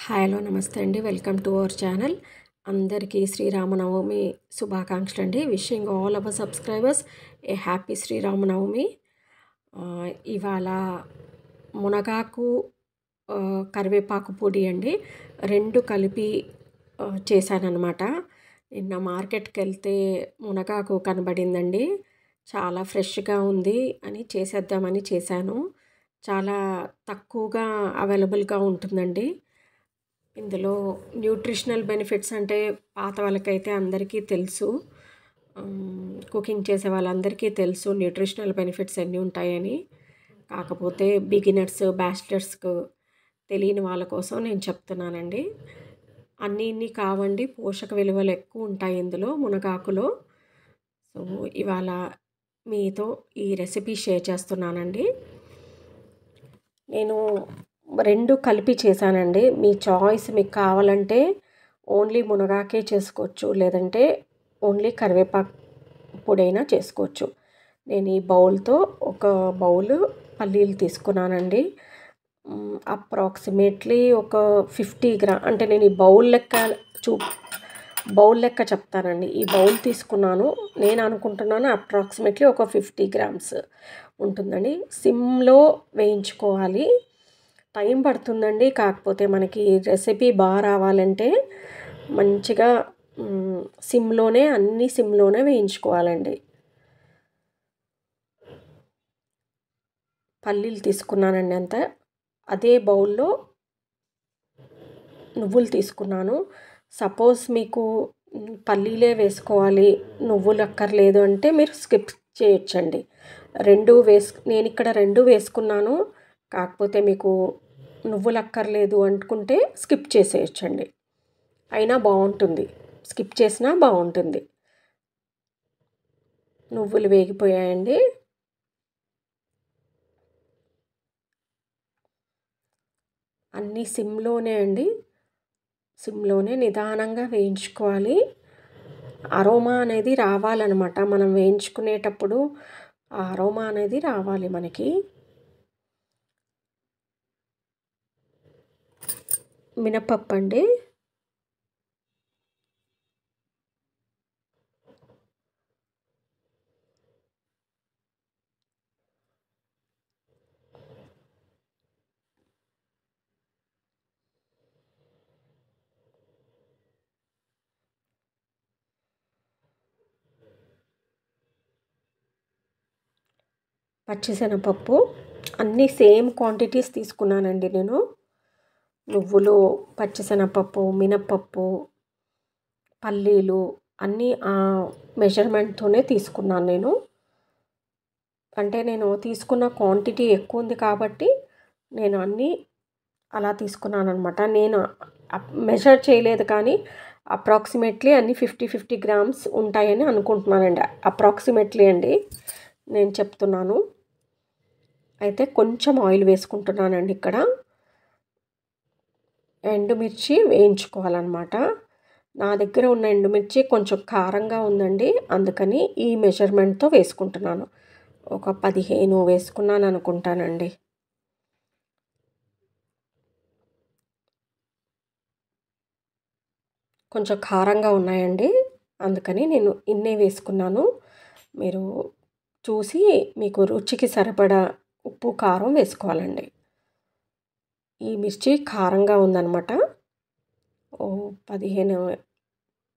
Hi hello నమస్తే అండి. Welcome to our channel. అందరికీ శ్రీరామనవమి శుభాకాంక్షలు అండి. Wishing all our subscribers a happy Sriramanavami. ఇవాళ మునగాకు కరివేపాకు పొడి అండి, రెండు కలిపి చేశానన్నమాట. నిన్న మార్కెట్కి వెళ్తే మునగాకు కనబడిందండి, చాలా ఫ్రెష్గా ఉంది అని చేసేద్దామని చేశాను. చాలా తక్కువగా అవైలబుల్గా ఉంటుందండి. ఇందులో న్యూట్రిషనల్ బెనిఫిట్స్ అంటే పాత వాళ్ళకైతే అందరికీ తెలుసు, కుకింగ్ చేసే వాళ్ళందరికీ తెలుసు న్యూట్రిషనల్ బెనిఫిట్స్ ఎన్ని ఉంటాయని. కాకపోతే బిగినర్స్, బ్యాచిలర్స్కు తెలియని వాళ్ళ కోసం నేను చెప్తున్నానండి. అన్నీ కావండి, పోషక విలువలు ఎక్కువ ఉంటాయి ఇందులో మునగాకులో. సో ఇవాళ మీతో ఈ రెసిపీ షేర్ చేస్తున్నానండి. నేను రెండు కలిపి చేశానండి. మీ చాయిస్, మీకు కావాలంటే ఓన్లీ మునగాకే చేసుకోవచ్చు, లేదంటే ఓన్లీ కరివేపాకు పొడైనా చేసుకోవచ్చు. నేను ఈ బౌల్తో ఒక బౌల్ పల్లీలు తీసుకున్నానండి. అప్రాక్సిమేట్లీ ఒక 50 గ్రామ్, అంటే నేను ఈ బౌల్ లెక్క చెప్తానండి. ఈ బౌల్ తీసుకున్నాను, నేను అనుకుంటున్నాను అప్రాక్సిమేట్లీ ఒక 50 గ్రామ్స్ ఉంటుందండి. సిమ్లో వేయించుకోవాలి, టైం పడుతుందండి. కాకపోతే మనకి రెసిపీ బాగా రావాలంటే మంచిగా సిమ్లోనే వేయించుకోవాలండి. పల్లీలు తీసుకున్నానండి అంత. అదే బౌల్లో నువ్వులు తీసుకున్నాను. సపోజ్ మీకు పల్లీలే వేసుకోవాలి, నువ్వులు అక్కర్లేదు అంటే మీరు స్కిప్ చేయొచ్చండి. నేను ఇక్కడ రెండు వేసుకున్నాను. కాకపోతే మీకు నువ్వులు అక్కర్లేదు అనుకుంటే స్కిప్ చేసేయచ్చండి, అయినా బాగుంటుంది, స్కిప్ చేసినా బాగుంటుంది. నువ్వులు వేగిపోయాయండి. అన్నీ సిమ్లోనే అండి, సిమ్లోనే నిదానంగా వేయించుకోవాలి. అరోమా అనేది రావాలన్నమాట, మనం వేయించుకునేటప్పుడు ఆ అరోమా అనేది రావాలి మనకి. మినపప్పు అండి, పచ్చిశనగపప్పు, అన్నీ సేమ్ క్వాంటిటీస్ తీసుకున్నానండి నేను. నువ్వులు, పచ్చిశనగపప్పు, మినపప్పు, పల్లీలు అన్నీ ఆ మెజర్మెంట్తోనే తీసుకున్నాను నేను. అంటే నేను తీసుకున్న క్వాంటిటీ ఎక్కువ ఉంది కాబట్టి నేను అన్నీ అలా తీసుకున్నాను అనమాట. నేను మెజర్ చేయలేదు, కానీ అప్రాక్సిమేట్లీ అన్నీ 50 గ్రామ్స్ ఉంటాయని అనుకుంటున్నానండి. అప్రాక్సిమేట్లీ అండి నేను చెప్తున్నాను. అయితే కొంచెం ఆయిల్ వేసుకుంటున్నానండి ఇక్కడ. ఎండుమిర్చి వేయించుకోవాలన్నమాట. నా దగ్గర ఉన్న ఎండుమిర్చి కొంచెం కారంగా ఉందండి, అందుకని ఈ మెజర్మెంట్తో వేసుకుంటున్నాను. ఒక 15 వేసుకున్నాను అనుకుంటానండి. కొంచెం కారంగా ఉన్నాయండి, అందుకని నేను ఇన్నే వేసుకున్నాను. మీరు చూసి మీకు రుచికి సరిపడా ఉప్పు, కారం వేసుకోవాలండి. ఈ మిర్చి కారంగా ఉందన్నమాట.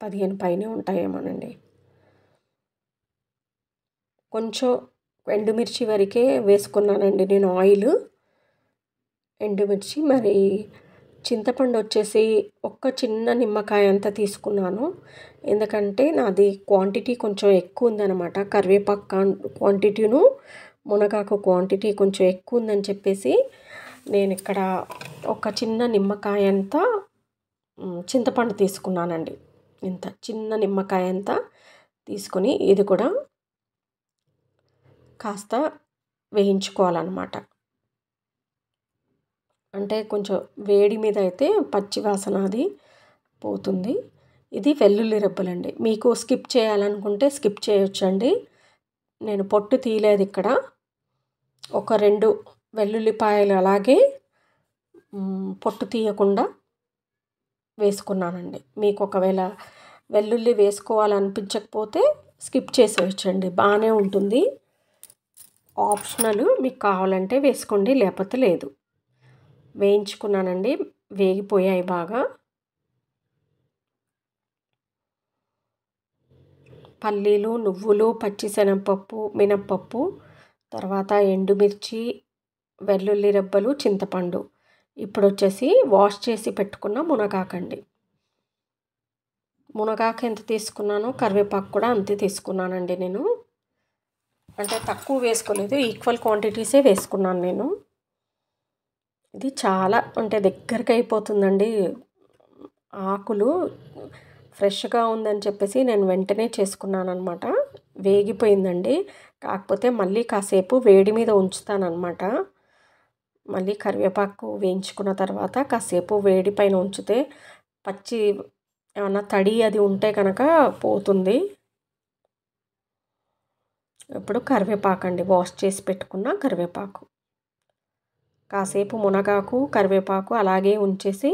15 పైనే ఉంటాయేమోనండి. కొంచెం ఎండుమిర్చి వరకే వేసుకున్నానండి నేను ఆయిల్. ఎండుమిర్చి, మరి చింతపండు వచ్చేసి ఒక్క చిన్న నిమ్మకాయ అంతా తీసుకున్నాను. ఎందుకంటే నాది క్వాంటిటీ కొంచెం ఎక్కువ ఉందన్నమాట. కరివేపాకు క్వాంటిటీను మునగాకు క్వాంటిటీ కొంచెం ఎక్కువ ఉందని చెప్పేసి నేను ఇక్కడ ఒక చిన్న నిమ్మకాయ అంతా చింతపండు తీసుకున్నానండి. ఇంత చిన్న నిమ్మకాయ అంతా తీసుకొని ఇది కూడా కాస్త వేయించుకోవాలన్నమాట. అంటే కొంచెం వేడి మీద అయితే పచ్చివాసన అది పోతుంది. ఇది వెల్లుల్లి రెబ్బలండి, మీకు స్కిప్ చేయాలనుకుంటే స్కిప్ చేయొచ్చండి. నేను పొట్టు తీయలేదు ఇక్కడ. ఒక 2 వెల్లుల్లిపాయలు అలాగే పొట్టు తీయకుండా వేసుకున్నానండి. మీకు ఒకవేళ వెల్లుల్లి వేసుకోవాలనిపించకపోతే స్కిప్ చేసేయచ్చండి, బాగానే ఉంటుంది. ఆప్షనల్, మీకు కావాలంటే వేసుకోండి, లేకపోతే లేదు. వేయించుకున్నానండి, వేగిపోయాయి బాగా. పల్లీలు, నువ్వులు, పచ్చిశనగపప్పు, మినప్పప్పు, తర్వాత ఎండుమిర్చి, వెల్లుల్లి రెబ్బలు, చింతపండు. ఇప్పుడు వచ్చేసి వాష్ చేసి పెట్టుకున్న మునగాకండి. మునగాకు ఎంత తీసుకున్నానో కరివేపాకు కూడా అంతే తీసుకున్నానండి నేను. అంటే తక్కువ వేసుకోలేదు, ఈక్వల్ క్వాంటిటీసే వేసుకున్నాను నేను. ఇది చాలా అంటే దగ్గరికి అయిపోతుందండి. ఆకులు ఫ్రెష్గా ఉందని చెప్పేసి నేను వెంటనే చేసుకున్నాను అనమాట. వేగిపోయిందండి, కాకపోతే మళ్ళీ కాసేపు వేడి మీద ఉంచుతానమాట. మళ్ళీ కరివేపాకు వేయించుకున్న తర్వాత కాసేపు వేడి పైన ఉంచితే పచ్చి ఏమన్నా తడి అది ఉంటే కనుక పోతుంది. ఇప్పుడు కరివేపాకు అండి, వాష్ చేసి పెట్టుకున్న కరివేపాకు. కాసేపు మునగాకు, కరివేపాకు అలాగే ఉంచేసి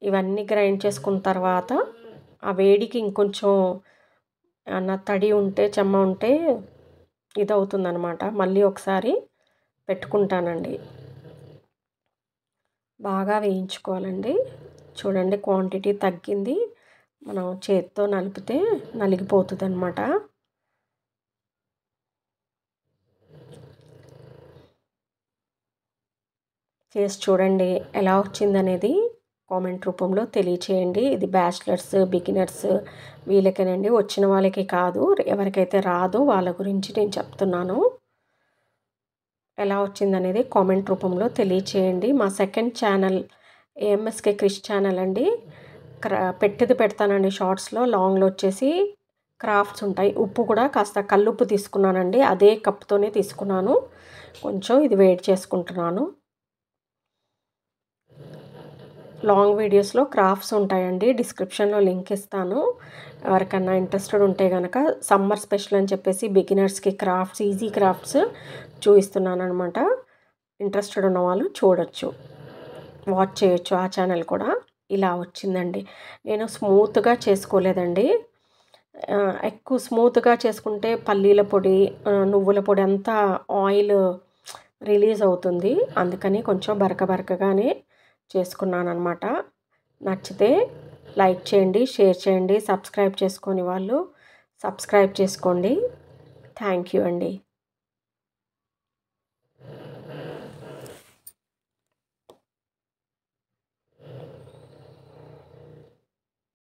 ఇవన్నీ గ్రైండ్ చేసుకున్న తర్వాత ఆ వేడికి ఇంకొంచెం ఏమన్నా తడి ఉంటే, చెమ్మ ఉంటే ఇదవుతుందనమాట. మళ్ళీ ఒకసారి పెట్టుకుంటానండి. బాగా వేయించుకోవాలండి. చూడండి, క్వాంటిటీ తగ్గింది. మనం చేత్తో నలిపితే నలిగిపోతుంది అనమాట. చేసి చూడండి, ఎలా వచ్చిందనేది కామెంట్ రూపంలో తెలియచేయండి. ఇది బ్యాచిలర్స్, బిగినర్స్ వీళ్ళకేనండి, వచ్చిన వాళ్ళకి కాదు. ఎవరికైతే రాదో వాళ్ళ గురించి నేను చెప్తున్నాను. ఎలా వచ్చిందనేది కామెంట్ రూపంలో తెలియచేయండి. మా సెకండ్ ఛానల్ ఏఎంఎస్కే క్రిష్ ఛానల్ అండి. పెట్టిది పెడతానండి షార్ట్స్లో. లాంగ్లో వచ్చేసి క్రాఫ్ట్స్ ఉంటాయి. ఉప్పు కూడా కాస్త కల్లుప్పు తీసుకున్నానండి, అదే కప్తోనే తీసుకున్నాను. కొంచెం ఇది వేడి చేసుకుంటున్నాను. లాంగ్ వీడియోస్లో క్రాఫ్ట్స్ ఉంటాయండి, డిస్క్రిప్షన్లో లింక్ ఇస్తాను. ఎవరికన్నా ఇంట్రెస్టెడ్ ఉంటే కనుక సమ్మర్ స్పెషల్ అని చెప్పేసి బిగినర్స్కి క్రాఫ్ట్స్, ఈజీ క్రాఫ్ట్స్ చూపిస్తున్నాను అనమాట. ఇంట్రెస్టెడ్ ఉన్న వాళ్ళు చూడొచ్చు, వాచ్ చేయొచ్చు. ఆ ఛానల్ కూడా ఇలా వచ్చిందండి. నేను స్మూత్గా చేసుకోలేదండి. ఎక్కువ స్మూత్గా చేసుకుంటే పల్లీల పొడి, నువ్వుల పొడి అంతా ఆయిల్ రిలీజ్ అవుతుంది. అందుకని కొంచెం బరకగానే చేసుకున్నాను అనమాట. నచ్చితే లైక్ చేయండి, షేర్ చేయండి, సబ్స్క్రైబ్ చేసుకొని వాళ్ళు సబ్స్క్రైబ్ చేసుకోండి. థ్యాంక్ యూ అండి.